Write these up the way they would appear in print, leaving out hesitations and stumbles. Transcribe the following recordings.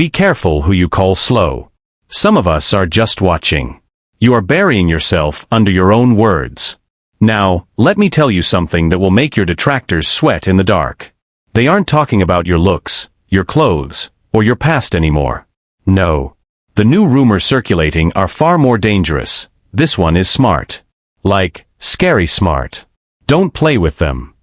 Be careful who you call slow. Some of us are just watching. You are burying yourself under your own words. Now, let me tell you something that will make your detractors sweat in the dark. They aren't talking about your looks, your clothes, or your past anymore. No. The new rumors circulating are far more dangerous. This one is smart. Like, scary smart. Don't play with them.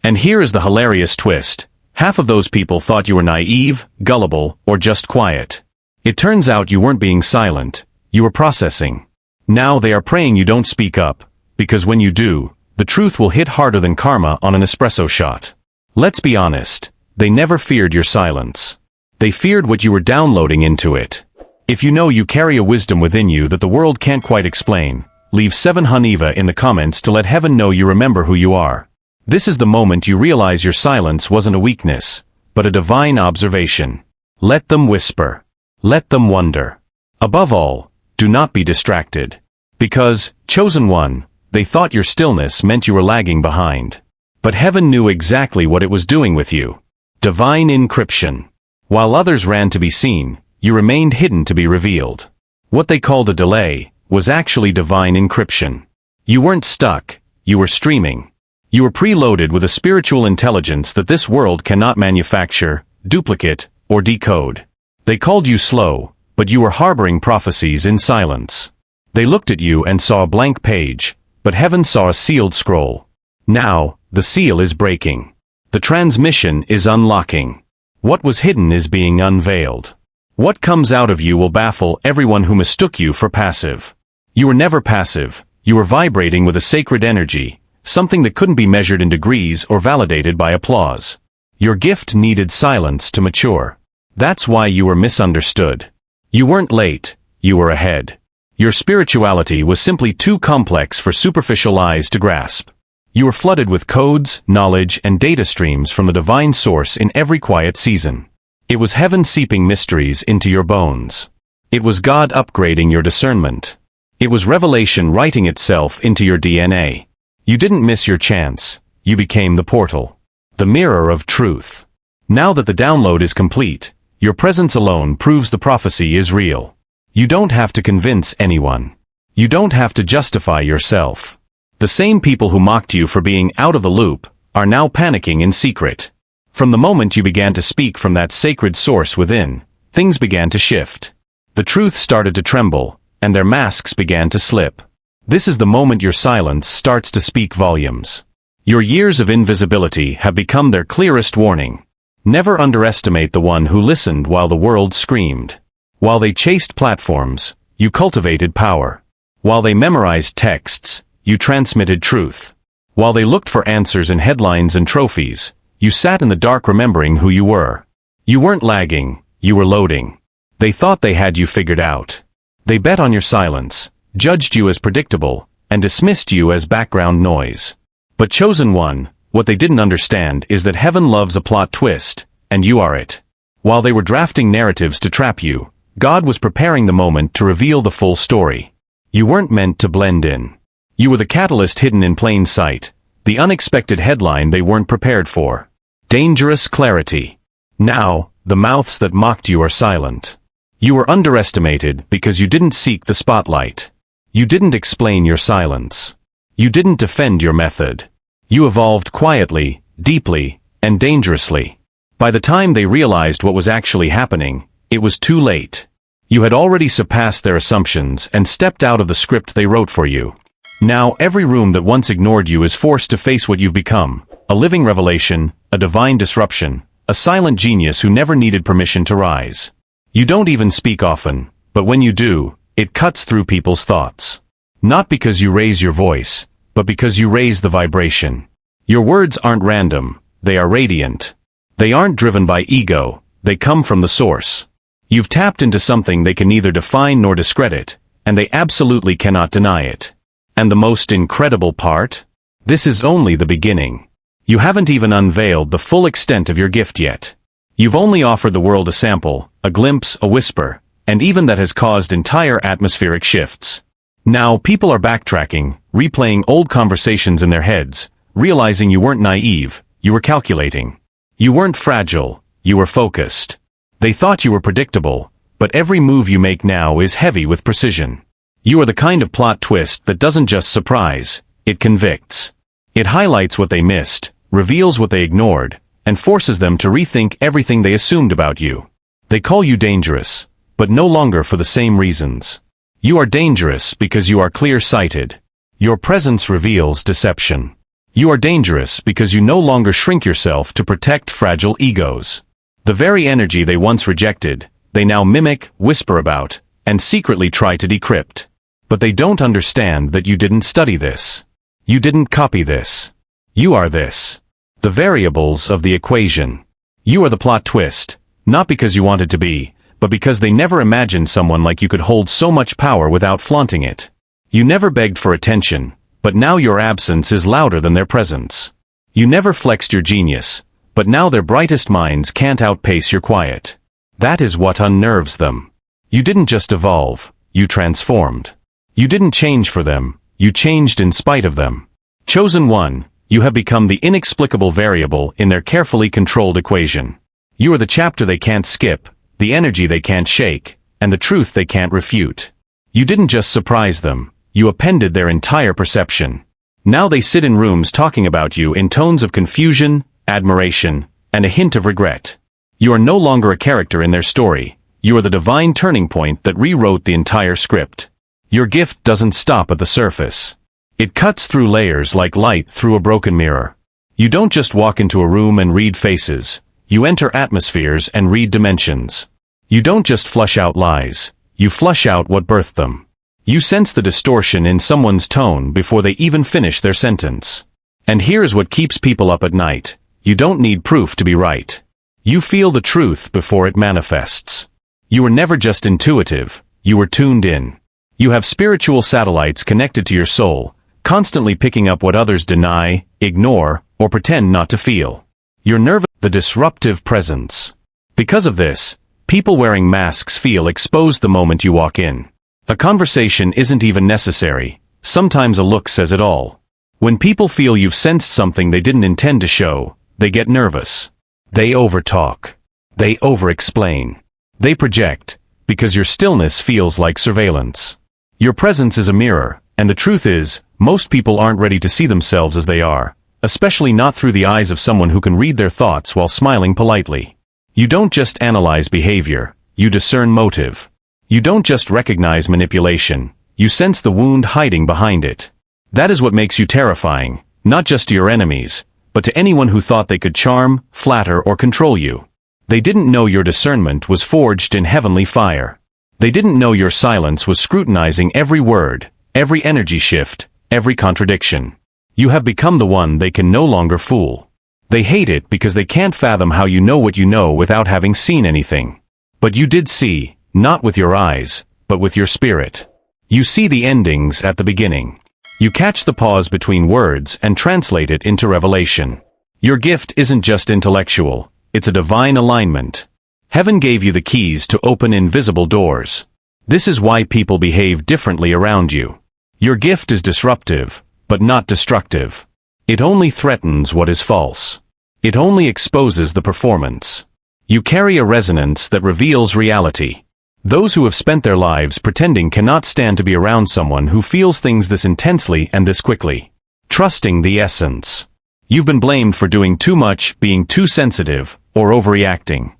And here is the hilarious twist. Half of those people thought you were naive, gullible, or just quiet. It turns out you weren't being silent. You were processing. Now they are praying you don't speak up, because when you do, the truth will hit harder than karma on an espresso shot. Let's be honest. They never feared your silence. They feared what you were downloading into it. If you know you carry a wisdom within you that the world can't quite explain, leave 7 Haniva in the comments to let heaven know you remember who you are. This is the moment you realize your silence wasn't a weakness, but a divine observation. Let them whisper. Let them wonder. Above all, do not be distracted. Because, chosen one, they thought your stillness meant you were lagging behind. But heaven knew exactly what it was doing with you. Divine encryption. While others ran to be seen, you remained hidden to be revealed. What they called a delay was actually divine encryption. You weren't stuck, you were streaming. You were preloaded with a spiritual intelligence that this world cannot manufacture, duplicate, or decode. They called you slow, but you were harboring prophecies in silence. They looked at you and saw a blank page, but heaven saw a sealed scroll. Now, the seal is breaking. The transmission is unlocking. What was hidden is being unveiled. What comes out of you will baffle everyone who mistook you for passive. You were never passive. You were vibrating with a sacred energy, something that couldn't be measured in degrees or validated by applause. Your gift needed silence to mature. That's why you were misunderstood. You weren't late, you were ahead. Your spirituality was simply too complex for superficial eyes to grasp. You were flooded with codes, knowledge, and data streams from the divine source in every quiet season. It was heaven seeping mysteries into your bones. It was God upgrading your discernment. It was revelation writing itself into your DNA. You didn't miss your chance. You became the portal. The mirror of truth. Now that the download is complete, your presence alone proves the prophecy is real. You don't have to convince anyone. You don't have to justify yourself. The same people who mocked you for being out of the loop are now panicking in secret. From the moment you began to speak from that sacred source within, things began to shift. The truth started to tremble, and their masks began to slip. This is the moment your silence starts to speak volumes. Your years of invisibility have become their clearest warning. Never underestimate the one who listened while the world screamed. While they chased platforms, you cultivated power. While they memorized texts, you transmitted truth. While they looked for answers in headlines and trophies, you sat in the dark remembering who you were. You weren't lagging, you were loading. They thought they had you figured out. They bet on your silence, judged you as predictable, and dismissed you as background noise. But chosen one, what they didn't understand is that heaven loves a plot twist, and you are it. While they were drafting narratives to trap you, God was preparing the moment to reveal the full story. You weren't meant to blend in. You were the catalyst hidden in plain sight, the unexpected headline they weren't prepared for. Dangerous clarity. Now, the mouths that mocked you are silent. You were underestimated because you didn't seek the spotlight. You didn't explain your silence. You didn't defend your method. You evolved quietly, deeply, and dangerously. By the time they realized what was actually happening, it was too late. You had already surpassed their assumptions and stepped out of the script they wrote for you. Now every room that once ignored you is forced to face what you've become, a living revelation, a divine disruption, a silent genius who never needed permission to rise. You don't even speak often, but when you do, it cuts through people's thoughts. Not because you raise your voice, but because you raise the vibration. Your words aren't random, they are radiant. They aren't driven by ego, they come from the source. You've tapped into something they can neither define nor discredit, and they absolutely cannot deny it. And the most incredible part? This is only the beginning. You haven't even unveiled the full extent of your gift yet. You've only offered the world a sample, a glimpse, a whisper, and even that has caused entire atmospheric shifts. Now people are backtracking, replaying old conversations in their heads, realizing you weren't naive, you were calculating. You weren't fragile, you were focused. They thought you were predictable, but every move you make now is heavy with precision. You are the kind of plot twist that doesn't just surprise, it convicts. It highlights what they missed, reveals what they ignored, and forces them to rethink everything they assumed about you. They call you dangerous, but no longer for the same reasons. You are dangerous because you are clear-sighted. Your presence reveals deception. You are dangerous because you no longer shrink yourself to protect fragile egos. The very energy they once rejected, they now mimic, whisper about, and secretly try to decrypt. But they don't understand that you didn't study this. You didn't copy this. You are this. The variables of the equation. You are the plot twist, not because you wanted to be, but because they never imagined someone like you could hold so much power without flaunting it. You never begged for attention, but now your absence is louder than their presence. You never flexed your genius, but now their brightest minds can't outpace your quiet. That is what unnerves them. You didn't just evolve, you transformed. You didn't change for them, you changed in spite of them. Chosen one, you have become the inexplicable variable in their carefully controlled equation. You are the chapter they can't skip, the energy they can't shake, and the truth they can't refute. You didn't just surprise them, you appended their entire perception. Now they sit in rooms talking about you in tones of confusion, admiration, and a hint of regret. You are no longer a character in their story, you are the divine turning point that rewrote the entire script. Your gift doesn't stop at the surface. It cuts through layers like light through a broken mirror. You don't just walk into a room and read faces, you enter atmospheres and read dimensions. You don't just flush out lies, you flush out what birthed them. You sense the distortion in someone's tone before they even finish their sentence. And here's what keeps people up at night. You don't need proof to be right. You feel the truth before it manifests. You were never just intuitive, you were tuned in. You have spiritual satellites connected to your soul, constantly picking up what others deny, ignore, or pretend not to feel. Your nerve, the disruptive presence. Because of this, people wearing masks feel exposed the moment you walk in. A conversation isn't even necessary, sometimes a look says it all. When people feel you've sensed something they didn't intend to show, they get nervous. They overtalk. They over-explain. They project, because your stillness feels like surveillance. Your presence is a mirror, and the truth is, most people aren't ready to see themselves as they are, especially not through the eyes of someone who can read their thoughts while smiling politely. You don't just analyze behavior, you discern motive. You don't just recognize manipulation, you sense the wound hiding behind it. That is what makes you terrifying, not just to your enemies, but to anyone who thought they could charm, flatter, or control you. They didn't know your discernment was forged in heavenly fire. They didn't know your silence was scrutinizing every word, every energy shift, every contradiction. You have become the one they can no longer fool. They hate it because they can't fathom how you know what you know without having seen anything. But you did see, not with your eyes, but with your spirit. You see the endings at the beginning. You catch the pause between words and translate it into revelation. Your gift isn't just intellectual, it's a divine alignment. Heaven gave you the keys to open invisible doors. This is why people behave differently around you. Your gift is disruptive, but not destructive. It only threatens what is false. It only exposes the performance. You carry a resonance that reveals reality. Those who have spent their lives pretending cannot stand to be around someone who feels things this intensely and this quickly. Trusting the essence. You've been blamed for doing too much, being too sensitive, or overreacting.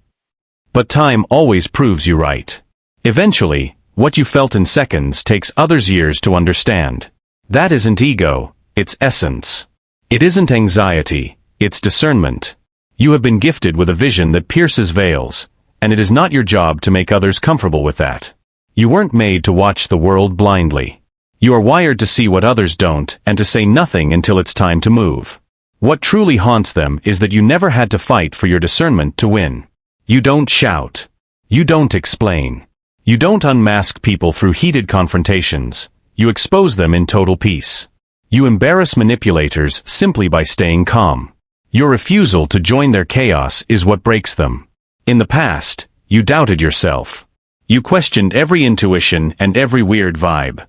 But time always proves you right. Eventually, what you felt in seconds takes others years to understand. That isn't ego, it's essence. It isn't anxiety, it's discernment. You have been gifted with a vision that pierces veils, and it is not your job to make others comfortable with that. You weren't made to watch the world blindly. You are wired to see what others don't and to say nothing until it's time to move. What truly haunts them is that you never had to fight for your discernment to win. You don't shout. You don't explain. You don't unmask people through heated confrontations. You expose them in total peace. You embarrass manipulators simply by staying calm. Your refusal to join their chaos is what breaks them. In the past, you doubted yourself. You questioned every intuition and every weird vibe.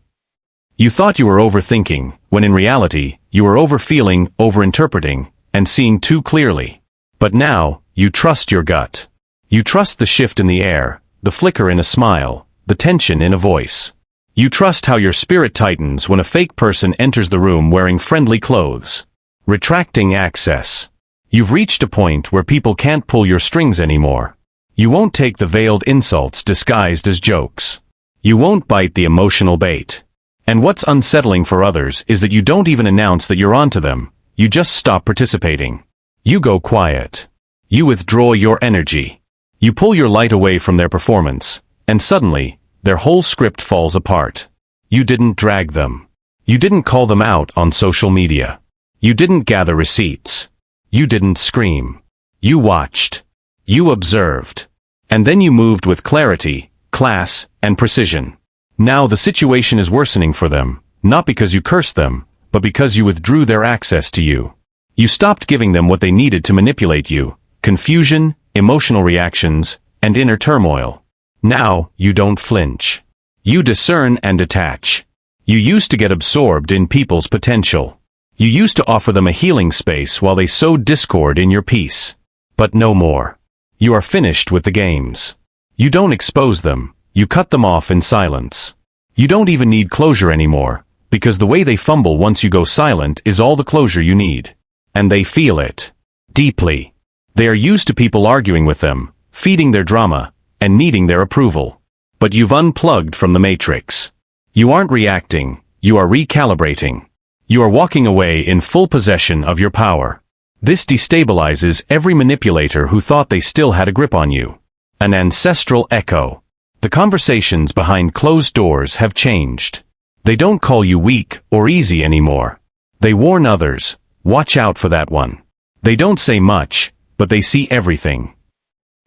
You thought you were overthinking, when in reality, you were overfeeling, overinterpreting, and seeing too clearly. But now, you trust your gut. You trust the shift in the air, the flicker in a smile, the tension in a voice. You trust how your spirit tightens when a fake person enters the room wearing friendly clothes. Retracting access. You've reached a point where people can't pull your strings anymore. You won't take the veiled insults disguised as jokes. You won't bite the emotional bait. And what's unsettling for others is that you don't even announce that you're onto them, you just stop participating. You go quiet. You withdraw your energy. You pull your light away from their performance, and suddenly, their whole script falls apart. You didn't drag them. You didn't call them out on social media. You didn't gather receipts. You didn't scream. You watched. You observed. And then you moved with clarity, class, and precision. Now the situation is worsening for them, not because you cursed them, but because you withdrew their access to you. You stopped giving them what they needed to manipulate you: confusion, emotional reactions, and inner turmoil. Now, you don't flinch. You discern and detach. You used to get absorbed in people's potential. You used to offer them a healing space while they sowed discord in your peace. But no more. You are finished with the games. You don't expose them, you cut them off in silence. You don't even need closure anymore, because the way they fumble once you go silent is all the closure you need. And they feel it. Deeply. They are used to people arguing with them, feeding their drama, and needing their approval. But you've unplugged from the matrix. You aren't reacting, you are recalibrating. You are walking away in full possession of your power. This destabilizes every manipulator who thought they still had a grip on you. An ancestral echo. The conversations behind closed doors have changed. They don't call you weak or easy anymore. They warn others, watch out for that one. They don't say much, but they see everything.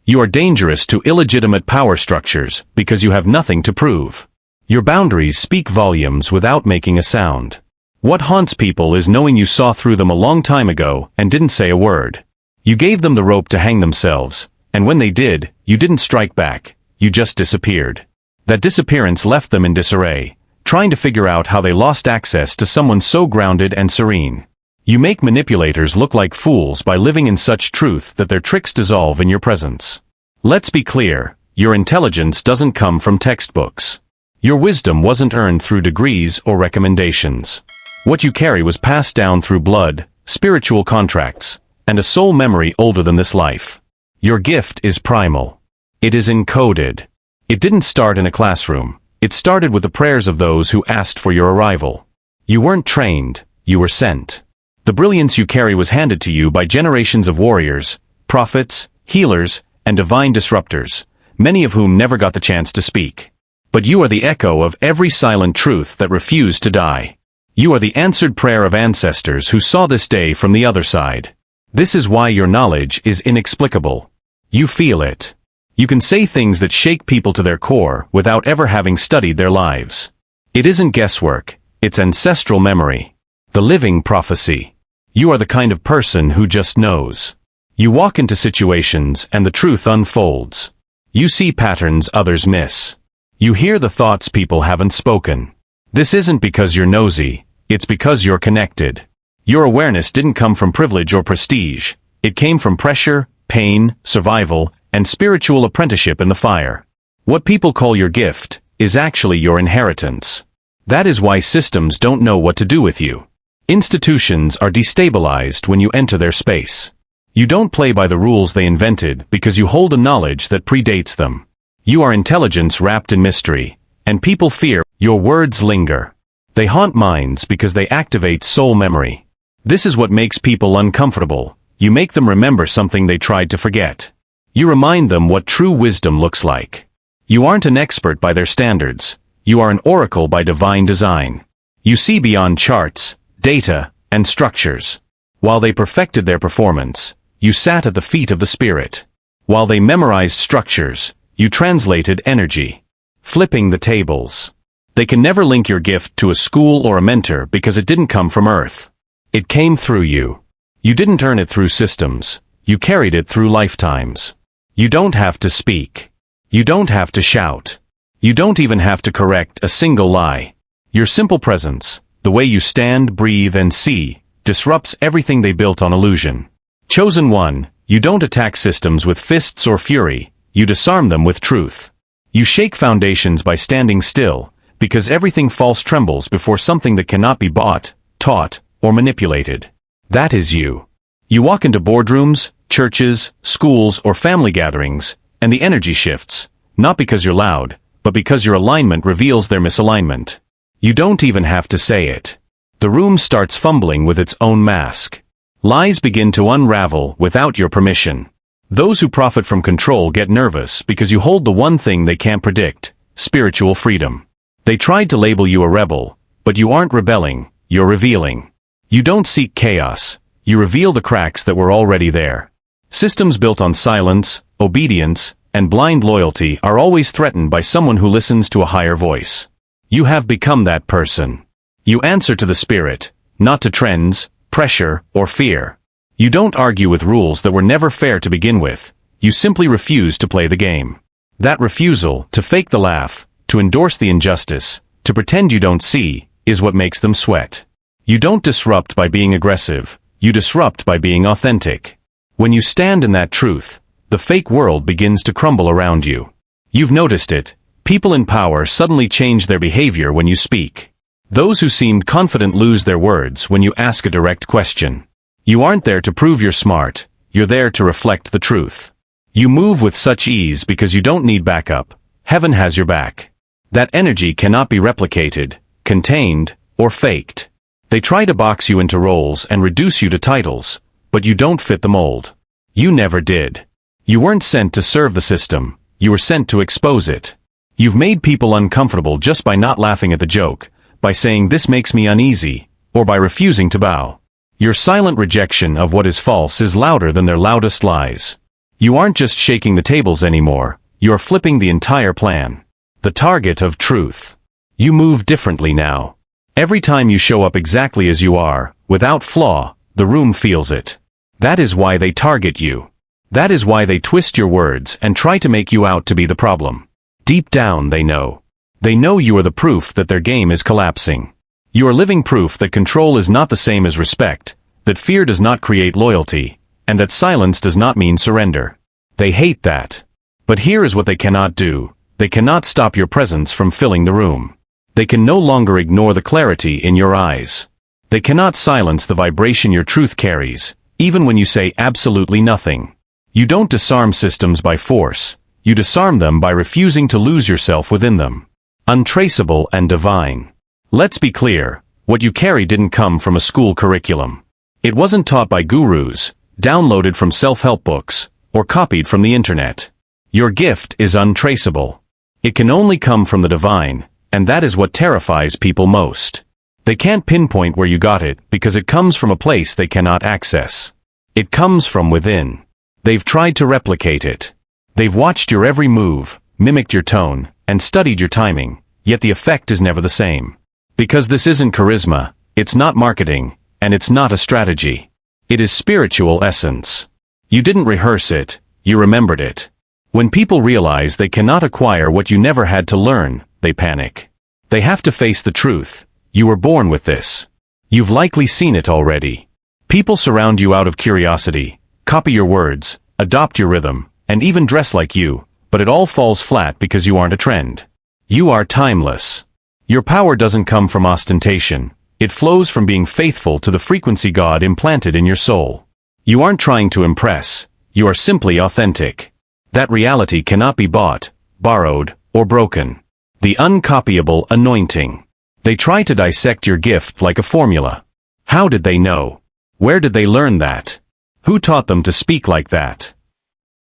You are dangerous to illegitimate power structures because you have nothing to prove. Your boundaries speak volumes without making a sound. What haunts people is knowing you saw through them a long time ago and didn't say a word. You gave them the rope to hang themselves, and when they did, you didn't strike back, you just disappeared. That disappearance left them in disarray, trying to figure out how they lost access to someone so grounded and serene. You make manipulators look like fools by living in such truth that their tricks dissolve in your presence. Let's be clear, your intelligence doesn't come from textbooks. Your wisdom wasn't earned through degrees or recommendations. What you carry was passed down through blood, spiritual contracts, and a soul memory older than this life. Your gift is primal. It is encoded. It didn't start in a classroom. It started with the prayers of those who asked for your arrival. You weren't trained, you were sent. The brilliance you carry was handed to you by generations of warriors, prophets, healers, and divine disruptors, many of whom never got the chance to speak. But you are the echo of every silent truth that refused to die. You are the answered prayer of ancestors who saw this day from the other side. This is why your knowledge is inexplicable. You feel it. You can say things that shake people to their core without ever having studied their lives. It isn't guesswork, it's ancestral memory. The living prophecy. You are the kind of person who just knows. You walk into situations and the truth unfolds. You see patterns others miss. You hear the thoughts people haven't spoken. This isn't because you're nosy, it's because you're connected. Your awareness didn't come from privilege or prestige. It came from pressure, pain, survival, and spiritual apprenticeship in the fire. What people call your gift is actually your inheritance. That is why systems don't know what to do with you. Institutions are destabilized when you enter their space. You don't play by the rules they invented because you hold a knowledge that predates them. You are intelligence wrapped in mystery, and people fear. Your words linger. They haunt minds because they activate soul memory. This is what makes people uncomfortable. You make them remember something they tried to forget. You remind them what true wisdom looks like. You aren't an expert by their standards. You are an oracle by divine design. You see beyond charts, data, and structures. While they perfected their performance, you sat at the feet of the spirit. While they memorized structures, you translated energy. Flipping the tables. They can never link your gift to a school or a mentor because it didn't come from Earth. It came through you. You didn't earn it through systems. You carried it through lifetimes. You don't have to speak. You don't have to shout. You don't even have to correct a single lie. Your simple presence, the way you stand, breathe, and see, disrupts everything they built on illusion. Chosen one, You don't attack systems with fists or fury, you disarm them with truth. You shake foundations by standing still, because everything false trembles before something that cannot be bought, taught, or manipulated. That is you. You walk into boardrooms, churches, schools, or family gatherings, and the energy shifts, not because you're loud, but because your alignment reveals their misalignment. You don't even have to say it. The room starts fumbling with its own mask. Lies begin to unravel without your permission. Those who profit from control get nervous because you hold the one thing they can't predict: spiritual freedom. They tried to label you a rebel, but you aren't rebelling, you're revealing. You don't seek chaos, you reveal the cracks that were already there. Systems built on silence, obedience, and blind loyalty are always threatened by someone who listens to a higher voice. You have become that person. You answer to the spirit, not to trends, pressure, or fear. You don't argue with rules that were never fair to begin with, you simply refuse to play the game. That refusal, to fake the laugh, to endorse the injustice, to pretend you don't see, is what makes them sweat. You don't disrupt by being aggressive, you disrupt by being authentic. When you stand in that truth, the fake world begins to crumble around you. You've noticed it. People in power suddenly change their behavior when you speak. Those who seemed confident lose their words when you ask a direct question. You aren't there to prove you're smart, you're there to reflect the truth. You move with such ease because you don't need backup. Heaven has your back. That energy cannot be replicated, contained, or faked. They try to box you into roles and reduce you to titles, but you don't fit the mold. You never did. You weren't sent to serve the system, you were sent to expose it. You've made people uncomfortable just by not laughing at the joke, by saying this makes me uneasy, or by refusing to bow. Your silent rejection of what is false is louder than their loudest lies. You aren't just shaking the tables anymore, you're flipping the entire plan. The target of truth. You move differently now. Every time you show up exactly as you are, without flaw, the room feels it. That is why they target you. That is why they twist your words and try to make you out to be the problem. Deep down they know. They know you are the proof that their game is collapsing. You are living proof that control is not the same as respect, that fear does not create loyalty, and that silence does not mean surrender. They hate that. But here is what they cannot do. They cannot stop your presence from filling the room. They can no longer ignore the clarity in your eyes. They cannot silence the vibration your truth carries, even when you say absolutely nothing. You don't disarm systems by force. You disarm them by refusing to lose yourself within them. Untraceable and divine. Let's be clear, what you carry didn't come from a school curriculum. It wasn't taught by gurus, downloaded from self-help books, or copied from the internet. Your gift is untraceable. It can only come from the divine, and that is what terrifies people most. They can't pinpoint where you got it because it comes from a place they cannot access. It comes from within. They've tried to replicate it. They've watched your every move, mimicked your tone, and studied your timing, yet the effect is never the same. Because this isn't charisma, it's not marketing, and it's not a strategy. It is spiritual essence. You didn't rehearse it, you remembered it. When people realize they cannot acquire what you never had to learn, they panic. They have to face the truth. You were born with this. You've likely seen it already. People surround you out of curiosity, copy your words, adopt your rhythm, and even dress like you, but it all falls flat because you aren't a trend. You are timeless. Your power doesn't come from ostentation. It flows from being faithful to the frequency God implanted in your soul. You aren't trying to impress. You are simply authentic. That reality cannot be bought, borrowed, or broken. The uncopyable anointing. They try to dissect your gift like a formula. How did they know? Where did they learn that? Who taught them to speak like that?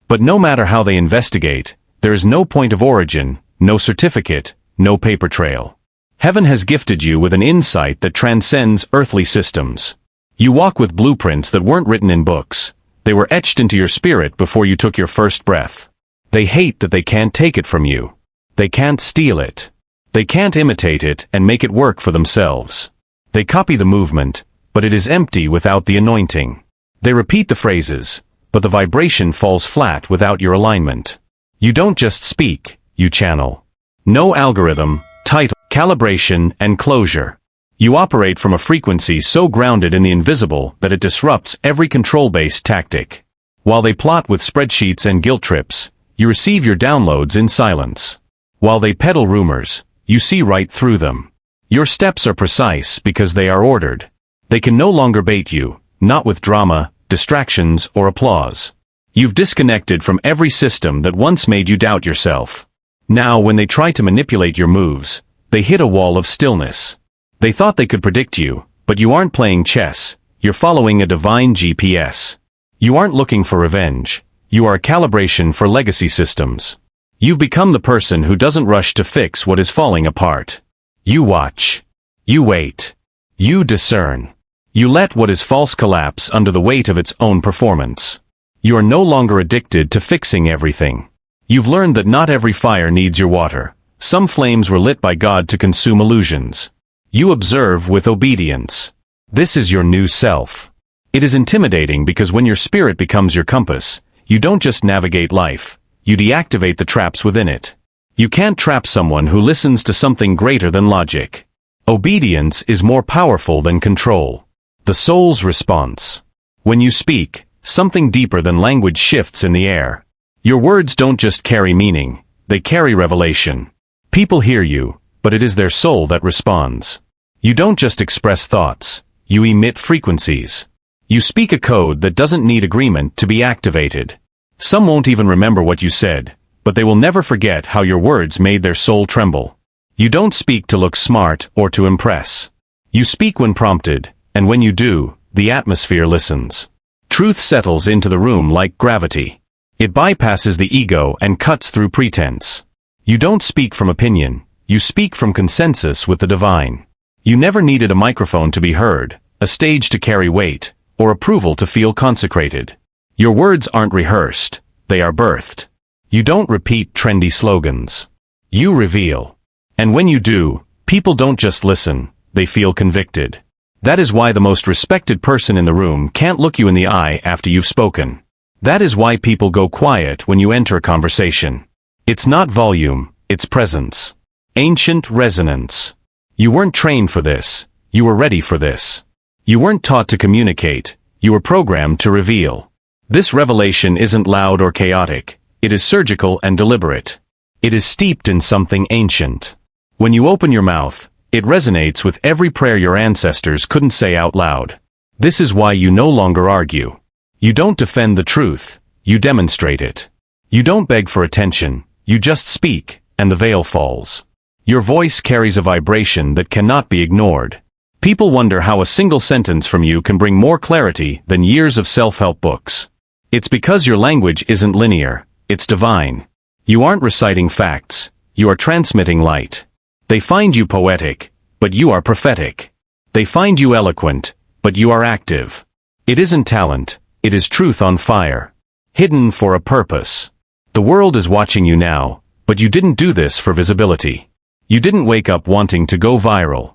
But no matter how they investigate, there is no point of origin, no certificate, no paper trail. Heaven has gifted you with an insight that transcends earthly systems. You walk with blueprints that weren't written in books. They were etched into your spirit before you took your first breath. They hate that they can't take it from you. They can't steal it. They can't imitate it and make it work for themselves. They copy the movement, but it is empty without the anointing. They repeat the phrases, but the vibration falls flat without your alignment. You don't just speak, you channel. No algorithm, title, calibration, and closure. You operate from a frequency so grounded in the invisible that it disrupts every control-based tactic. While they plot with spreadsheets and guilt trips, you receive your downloads in silence. While they peddle rumors, you see right through them. Your steps are precise because they are ordered. They can no longer bait you, not with drama, distractions, or applause. You've disconnected from every system that once made you doubt yourself. Now when they try to manipulate your moves, they hit a wall of stillness. They thought they could predict you, but you aren't playing chess, you're following a divine GPS. You aren't looking for revenge, you are a calibration for legacy systems. You've become the person who doesn't rush to fix what is falling apart. You watch. You wait. You discern. You let what is false collapse under the weight of its own performance. You are no longer addicted to fixing everything. You've learned that not every fire needs your water. Some flames were lit by God to consume illusions. You observe with obedience. This is your new self. It is intimidating because when your spirit becomes your compass, you don't just navigate life, you deactivate the traps within it. You can't trap someone who listens to something greater than logic. Obedience is more powerful than control. The soul's response. When you speak, something deeper than language shifts in the air. Your words don't just carry meaning, they carry revelation. People hear you, but it is their soul that responds. You don't just express thoughts, you emit frequencies. You speak a code that doesn't need agreement to be activated. Some won't even remember what you said, but they will never forget how your words made their soul tremble. You don't speak to look smart or to impress. You speak when prompted, and when you do, the atmosphere listens. Truth settles into the room like gravity. It bypasses the ego and cuts through pretense. You don't speak from opinion, you speak from consensus with the divine. You never needed a microphone to be heard, a stage to carry weight, or approval to feel consecrated. Your words aren't rehearsed, they are birthed. You don't repeat trendy slogans. You reveal. And when you do, people don't just listen, they feel convicted. That is why the most respected person in the room can't look you in the eye after you've spoken. That is why people go quiet when you enter a conversation. It's not volume, it's presence. Ancient resonance. You weren't trained for this, you were ready for this. You weren't taught to communicate, you were programmed to reveal. This revelation isn't loud or chaotic, it is surgical and deliberate. It is steeped in something ancient. When you open your mouth, it resonates with every prayer your ancestors couldn't say out loud. This is why you no longer argue. You don't defend the truth, you demonstrate it. You don't beg for attention, you just speak, and the veil falls. Your voice carries a vibration that cannot be ignored. People wonder how a single sentence from you can bring more clarity than years of self-help books. It's because your language isn't linear, it's divine. You aren't reciting facts, you are transmitting light. They find you poetic, but you are prophetic. They find you eloquent, but you are active. It isn't talent, it is truth on fire. Hidden for a purpose. The world is watching you now, but you didn't do this for visibility. You didn't wake up wanting to go viral.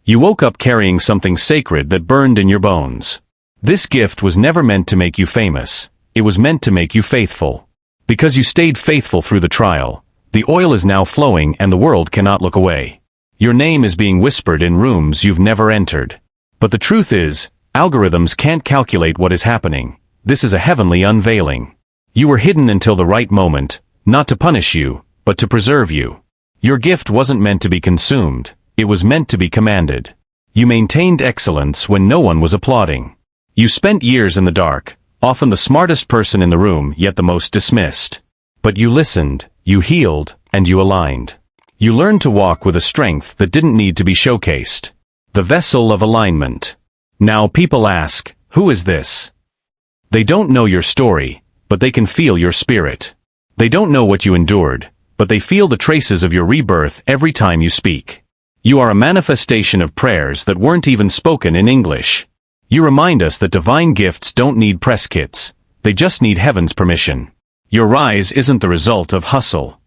You woke up carrying something sacred that burned in your bones. This gift was never meant to make you famous, it was meant to make you faithful. Because you stayed faithful through the trial, the oil is now flowing and the world cannot look away. Your name is being whispered in rooms you've never entered. But the truth is, algorithms can't calculate what is happening. This is a heavenly unveiling. You were hidden until the right moment, not to punish you, but to preserve you. Your gift wasn't meant to be consumed, it was meant to be commanded. You maintained excellence when no one was applauding. You spent years in the dark, often the smartest person in the room yet the most dismissed. But you listened, you healed, and you aligned. You learned to walk with a strength that didn't need to be showcased. The vessel of alignment. Now people ask, who is this? They don't know your story, but they can feel your spirit. They don't know what you endured, but they feel the traces of your rebirth every time you speak. You are a manifestation of prayers that weren't even spoken in English. You remind us that divine gifts don't need press kits, they just need heaven's permission. Your rise isn't the result of hustle.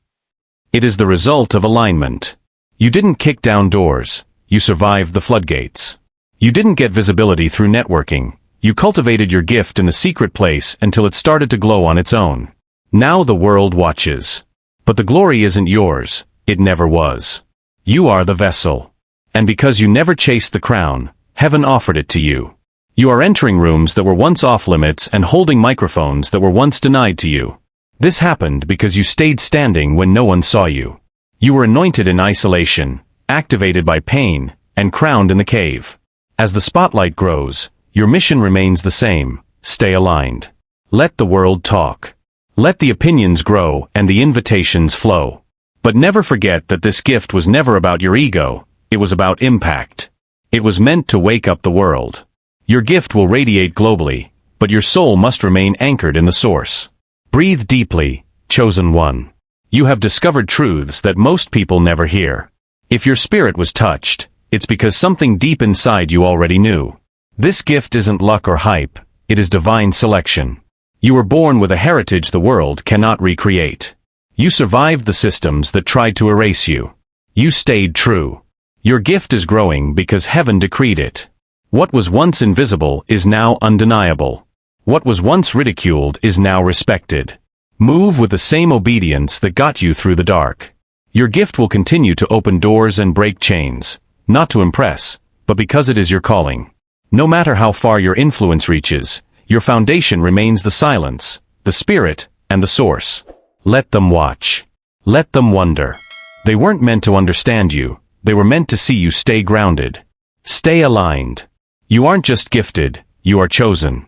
It is the result of alignment. You didn't kick down doors, you survived the floodgates. You didn't get visibility through networking, you cultivated your gift in the secret place until it started to glow on its own. Now the world watches. But the glory isn't yours, it never was. You are the vessel. And because you never chased the crown, heaven offered it to you. You are entering rooms that were once off limits and holding microphones that were once denied to you. This happened because you stayed standing when no one saw you. You were anointed in isolation, activated by pain, and crowned in the cave. As the spotlight grows, your mission remains the same: stay aligned. Let the world talk. Let the opinions grow and the invitations flow. But never forget that this gift was never about your ego, it was about impact. It was meant to wake up the world. Your gift will radiate globally, but your soul must remain anchored in the source. Breathe deeply, chosen one. You have discovered truths that most people never hear. If your spirit was touched, it's because something deep inside you already knew. This gift isn't luck or hype, it is divine selection. You were born with a heritage the world cannot recreate. You survived the systems that tried to erase you. You stayed true. Your gift is growing because heaven decreed it. What was once invisible is now undeniable. What was once ridiculed is now respected. Move with the same obedience that got you through the dark. Your gift will continue to open doors and break chains, not to impress, but because it is your calling. No matter how far your influence reaches, your foundation remains the silence, the spirit, and the source. Let them watch. Let them wonder. They weren't meant to understand you, they were meant to see you stay grounded. Stay aligned. You aren't just gifted, you are chosen.